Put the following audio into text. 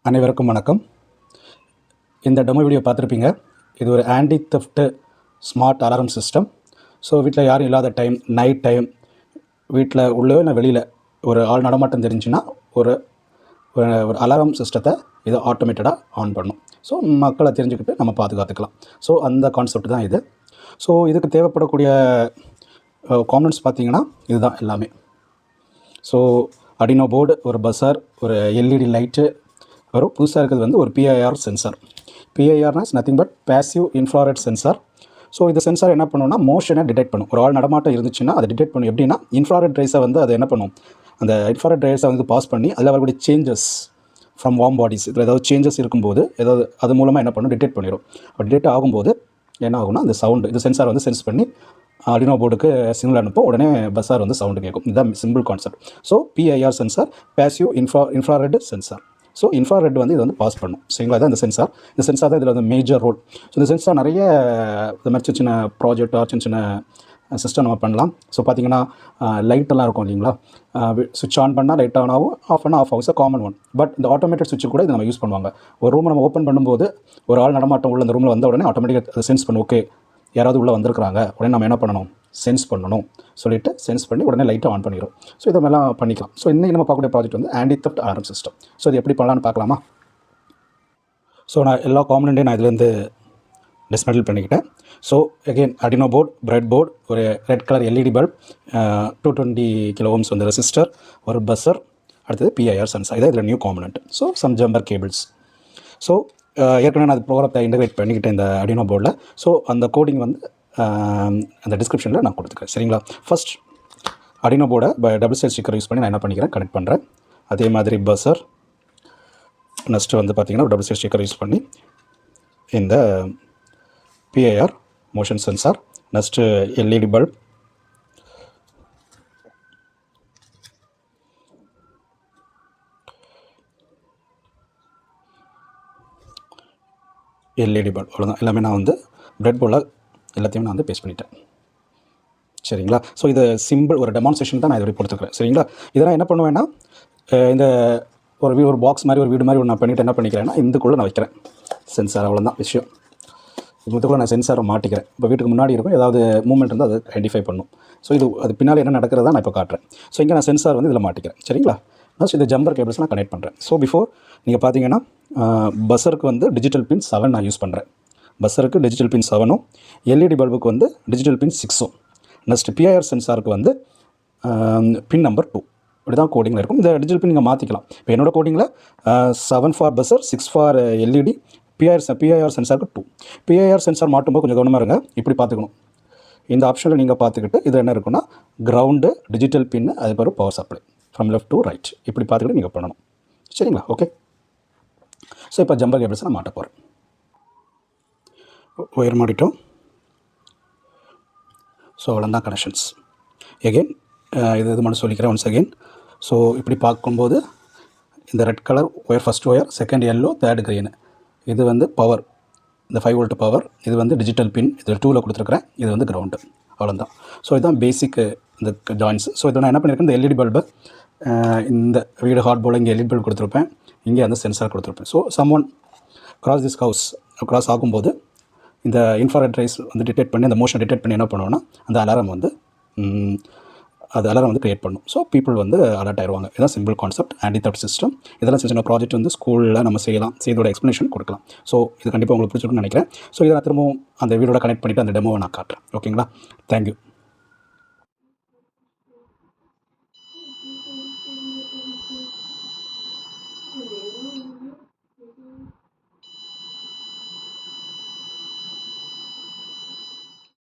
அனைவருக்கும் வணக்கம். இந்த டெமோ வீடியோ பார்த்துருப்பீங்க. இது ஒரு anti theft smart alarm system. So வீட்டில் யாரும் இல்லாத டைம், நைட் டைம், வீட்டில் உள்ளே இல்லை வெளியில் ஒரு ஆள் நடமாட்டம் தெரிஞ்சுன்னா ஒரு அலாரம் சிஸ்டத்தை இதை ஆட்டோமேட்டடாக ஆன் பண்ணும். ஸோ மக்களை தெரிஞ்சுக்கிட்டு நம்ம பாதுகாத்துக்கலாம். ஸோ அந்த கான்செப்ட் தான் இது. ஸோ இதுக்கு தேவைப்படக்கூடிய காம்பனன்ட்ஸ் பார்த்திங்கன்னா இதுதான் எல்லாமே. ஸோ Arduino போர்டு, ஒரு பஸர், ஒரு எல்இடி லைட்டு வரும். புதுசாக இருக்கிறது வந்து ஒரு PIR சென்சார். PIRனா is nothing but passive infrared sensor. So இந்த சென்சார் என்ன பண்ணுன்னா மோஷனை டிடெக்ட் பண்ணும். ஒரு ஆள் நடமாட்டம் இருந்துச்சுன்னா அதை டிடெக்ட் பண்ணும். எப்படின்னா இன்ஃப்ராரெட் ரேஸை வந்து அதை என்ன பண்ணும், அந்த இன்ஃப்ராரெட் ரேஸை வந்து பாஸ் பண்ணி அதில் வரக்கூடிய சேஞ்சஸ் ஃப்ரம் வார்ம் பாடிஸ், இதில் ஏதாவது சேஞ்சஸ் இருக்கும்போது ஏதாவது அது மூலமாக என்ன பண்ணும், டிடெக்ட் பண்ணிடும். அப்போ டிடெக்ட் ஆகும்போது என்ன ஆகும்னா அந்த சவுண்டு இது சென்சார் வந்து சென்ஸ் பண்ணி Arduino போர்டுக்கு சிக்னல் அனுப்பும். உடனே பஸார் வந்து சவுண்டு கேட்கும். இதுதான் simple concept. So PIR sensor passive infrared sensor. So infrared வந்து இது வந்து பாஸ் பண்ணும். சரிங்களா? தான் இந்த சென்சார் தான் இதில் வந்து மேஜர் ரோல். ஸோ இந்த சென்சார் நிறைய இந்த மாதிரி சின்ன ப்ராஜெக்ட் சின்ன சிஸ்டம் நம்ம பண்ணலாம். ஸோ பார்த்தீங்கன்னா லைட்டெல்லாம் இருக்கும் இல்லைங்களா, சுவிட்ச் ஆன் பண்ணால் லைட் ஆன் ஆகும், ஆஃப் பண்ணால் ஆஃப் ஆகும். So common one. பட் இந்த ஆட்டோமேட்டட் சுவிட்சு கூட இது நம்ம யூஸ் பண்ணுவாங்க. ஒரு ரூமை நம்ம ஓப்பன் பண்ணும்போது ஒரு ஆள் நடமாட்டம் உள்ள அந்த ரூமில் வந்த உடனே ஆட்டோமேட்டிக்காக அதை சென்ஸ் பண்ணும். ஓகே, யாராவது உள்ளே வந்திருக்கிறாங்க, உடனே நம்ம என்ன பண்ணணும், சென்ஸ் பண்ணணும் சொல்லிவிட்டு சென்ஸ் பண்ணி உடனே லைட்டை ஆன் பண்ணிடும். ஸோ இதை மாதிரிலாம் பண்ணிக்கலாம். ஸோ இன்றைக்கி நம்ம பார்க்கக்கூடிய ப்ராஜெக்ட் வந்து anti theft alarm system. So இது எப்படி பண்ணலான்னு பார்க்கலாமா? ஸோ நான் எல்லா காம்பனண்ட்டையும் நான் இதுலேருந்து டிஸ்மெண்டில் பண்ணிக்கிட்டேன். So again Arduino board, bread board, ஒரு red colour LED bulb, 220 kilo ohms வந்து ரெசிஸ்டர், ஒரு பஸ்ஸர், அடுத்தது PIR சென்சார். இதான் இதில் new component. So some jumper cables. So ஏற்கனவே நான் அது ப்ரோக்ராத்தை இன்டகிரேட் பண்ணிக்கிட்டேன் இந்த Arduino போர்டில். ஸோ அந்த கோடிங் வந்து அந்த டிஸ்கிரிப்ஷனில் நான் கொடுத்துக்கிறேன். சரிங்களா? ஃபஸ்ட் Arduino போர்டை டபுள் சைட் ஸ்டிக்கர் யூஸ் பண்ணி நான் என்ன பண்ணிக்கிறேன், கனெக்ட் பண்ணுறேன். அதே மாதிரி பஸர், நெக்ஸ்ட்டு வந்து பார்த்திங்கன்னா டபுள் சைட் ஸ்டிக்கர் யூஸ் பண்ணி இந்த PIR motion sensor, next LED bulb, LED bulb. அவ்வளோதான். எல்லாமே நான் வந்து பிரெட் போர்டில் எல்லாத்தையும் நான் வந்து பேஸ்ட் பண்ணிட்டேன். சரிங்களா? ஸோ இது சிம்பிள் ஒரு டெமான்ஸ்ட்ரேஷன் தான் நான் இதை கொடுத்துருக்குறேன். சரிங்களா? இதெல்லாம் என்ன பண்ணுவேன்னா இந்த ஒரு பாக்ஸ் மாதிரி ஒரு வீடு மாதிரி நான் பண்ணிவிட்டு என்ன பண்ணிக்கிறேன்னா இதுக்குள்ளே நான் வைக்கிறேன் சென்சார். அவ்வளோதான் விஷயம். இதுக்குள்ளே நான் சென்சாரை மாட்டிக்கிறேன். இப்போ வீட்டுக்கு முன்னாடி இருக்கும், ஏதாவது மூவ்மெண்ட் இருந்தால் அதை ஐடென்டிஃபை பண்ணும். ஸோ அது பின்னால் என்ன நடக்கிறதா நான் இப்போ காட்டுறேன். ஸோ இங்கே நான் சென்சார் வந்து இதில் மாட்டிக்கிறேன். சரிங்களா? நெக்ஸ்ட் இந்த ஜம்பர் கேபிள்ஸ் நான் கனெக்ட் பண்ணுறேன். ஸோ பிஃபோர் நீங்கள் பார்த்தீங்கன்னா பஸ்ஸருக்கு வந்து டிஜிட்டல் பின் 7 நான் யூஸ் பண்ணுறேன். பஸ்ஸருக்கு டிஜிட்டல் பின் 7ம், LED பல்புக்கு வந்து டிஜிட்டல் பின் 6ம், நெக்ஸ்ட் PIR சென்சாருக்கு வந்து பின் நம்பர் 2. இப்படி தான் கோடிங்கில் இருக்கும். இந்த டிஜிட்டல் பின் நீங்கள் மாற்றிக்கலாம். இப்போ என்னோட கோடிங்கில் 7 for buzzer, 6 for LED, PIR சென்சாருக்கு 2. PIR சென்சார் மாட்டும்போது கொஞ்சம் கவனமாக இருங்க. இப்படி பார்த்துக்கணும். இந்த ஆப்ஷனில் நீங்கள் பார்த்துக்கிட்டு இது என்ன இருக்குன்னா கிரவுண்டு, டிஜிட்டல் பின்னு, அது பிறகு power supply from left to right. இப்படி பார்த்துக்கிட்டு நீங்கள் பண்ணணும். சரிங்களா? ஓகே. ஸோ இப்போ ஜம்பர் கேபிள்ஸை நான் மாட்ட போகிறேன். ஒயர் மாட்டிட்டோம். ஸோ அவ்வளோதான் கனெக்ஷன்ஸ். எகெயின் இது மட்டும் சொல்லிக்கிறேன் ஒன்ஸ் அகெயின். ஸோ இப்படி பார்க்கும்போது இந்த red colour wire first wire, second yellow, third green, இது வந்து பவர், இந்த 5 volt பவர், இது வந்து டிஜிட்டல் பின், இது 2ல் கொடுத்துருக்குறேன், இது வந்து கிரவுண்டு. அவ்வளோதான். ஸோ இதுதான் பேசிக்கு இந்த ஜாயின்ஸ். ஸோ இதை நான் என்ன பண்ணியிருக்கேன், இந்த LED பல்பு இந்த வீடு ஹாட் போல் இங்கே LED பல்ப் கொடுத்துருப்பேன், இங்கே அந்த சென்சார் கொடுத்துருப்பேன். So someone cross this house cross ஆகும்போது இந்த இன்ஃப்ராரெட் ரேஸ் வந்து டிடெக்ட் பண்ணி அந்த மோஷன் டிடெக்ட் பண்ணி என்ன பண்ணுவோன்னா அந்த அலாரம் வந்து க்ரியேட் பண்ணும். ஸோ பீப்புள் வந்து அலர்ட் ஆயிடுவாங்க. இதுதான் simple concept anti theft system. இதெல்லாம் சின்ன ப்ராஜெக்ட் வந்து ஸ்கூலில் நம்ம செய்யலாம், இதோட எக்ஸ்ப்ளனேஷன் கொடுக்கலாம். ஸோ இது கண்டிப்பாக உங்களுக்கு பிடிச்சிருக்குன்னு நினைக்கிறேன். ஸோ இதை நான் திரும்பவும் அந்த வீடியோட கனெக்ட் பண்ணிவிட்டு அந்த டெமோவை நான் காட்டுறேன். ஓகேங்களா? தேங்க்யூ.